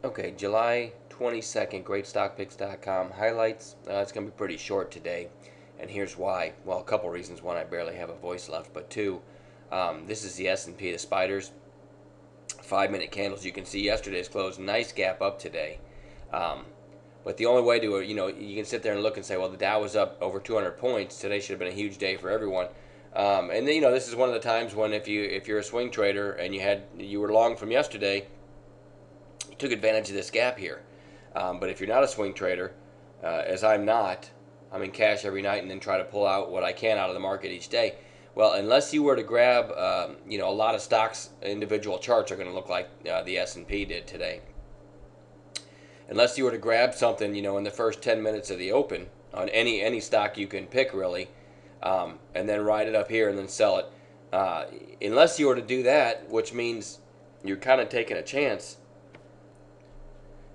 Okay, July 22nd, GreatStockPicks.com highlights. It's going to be pretty short today, and here's why. Well, a couple reasons. One, I barely have a voice left, but two, this is the S&P, the spiders, 5-minute candles. You can see yesterday's close, nice gap up today. Um, but the only way to, you can sit there and look and say, well, the Dow was up over 200 points. Today should have been a huge day for everyone. And then, this is one of the times when if you're a swing trader and you were long from yesterday, took advantage of this gap here. But if you're not a swing trader, as I'm not, I'm in cash every night and then try to pull out what I can out of the market each day. Well, unless you were to grab, a lot of stocks, individual charts are going to look like the S&P did today. Unless you were to grab something, in the first 10 minutes of the open on any stock you can pick really, and then ride it up here and then sell it. Unless you were to do that, which means you're kind of taking a chance,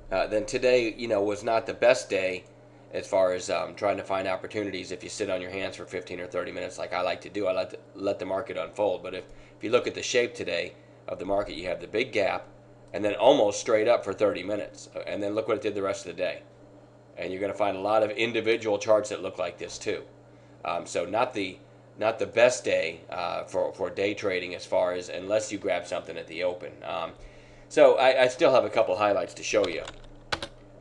then today, was not the best day as far as trying to find opportunities. If you sit on your hands for 15 or 30 minutes, like I like to do, I like to let the market unfold. But if you look at the shape today of the market, you have the big gap, and then almost straight up for 30 minutes, and then look what it did the rest of the day. And you're going to find a lot of individual charts that look like this too. So not the best day for day trading as far as unless you grab something at the open. So I still have a couple highlights to show you.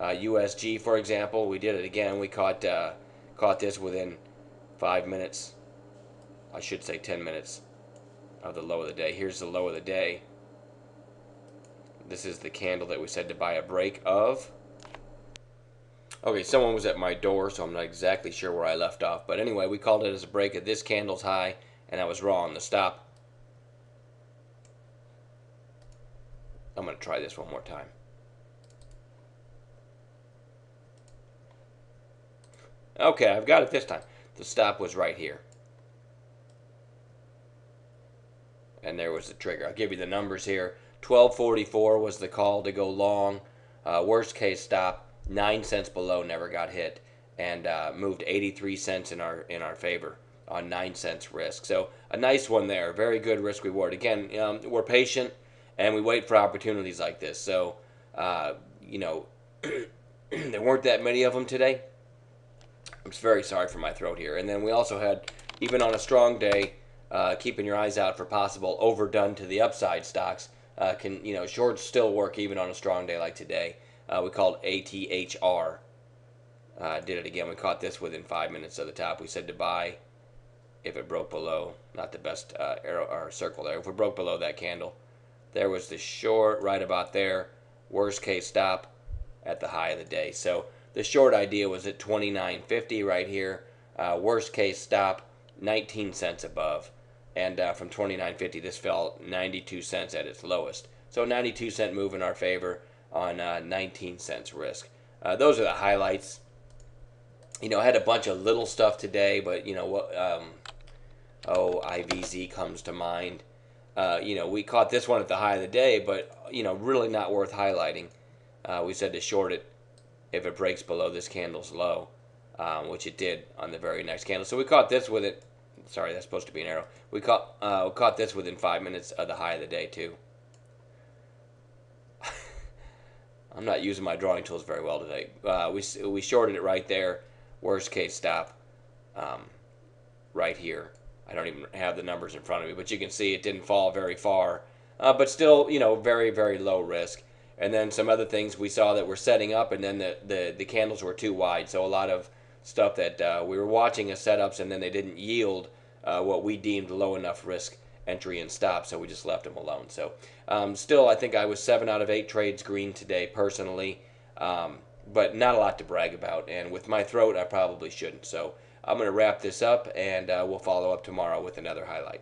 USG, for example, we did it again. We caught this within 5 minutes. I should say 10 minutes of the low of the day. Here's the low of the day. This is the candle that we said to buy a break of. Okay, someone was at my door, so I'm not exactly sure where I left off. But anyway, we called it as a break at this candle's high, and I was wrong. The stop. I'm going to try this one more time. Okay, I've got it this time. The stop was right here. And there was the trigger. I'll give you the numbers here. 1244 was the call to go long. Worst case stop, 9 cents below, never got hit, and moved 83 cents in our favor on 9 cents risk. So a nice one there. Very good risk reward. Again, we're patient and we wait for opportunities like this. So, there weren't that many of them today. I'm very sorry for my throat here. And then we also had, even on a strong day, keeping your eyes out for possible overdone to the upside stocks. Shorts still work even on a strong day like today. We called ATHR. Did it again. We caught this within 5 minutes of the top. We said to buy if it broke below. Not the best arrow or circle there. If we broke below that candle, there was the short right about there. Worst case stop at the high of the day. So the short idea was at 29.50 right here. Worst case stop 19 cents above. And from 29.50 this fell 92 cents at its lowest. So 92 cent move in our favor on 19 cents risk. Those are the highlights. I had a bunch of little stuff today, but IVZ comes to mind. We caught this one at the high of the day, but really not worth highlighting. We said to short it if it breaks below this candle's low, which it did on the very next candle. So we caught this with it. Sorry, that's supposed to be an arrow. We caught this within 5 minutes of the high of the day too. I'm not using my drawing tools very well today. We shorted it right there. Worst case stop, right here. I don't even have the numbers in front of me, but you can see it didn't fall very far, but still, very, very low risk. And then some other things we saw that were setting up, and then the candles were too wide. So a lot of stuff that we were watching as setups, and then they didn't yield what we deemed low enough risk entry and stop, so we just left them alone. So still, I think I was 7 out of 8 trades green today personally, but not a lot to brag about. And with my throat, I probably shouldn't. So I'm going to wrap this up, and we'll follow up tomorrow with another highlight.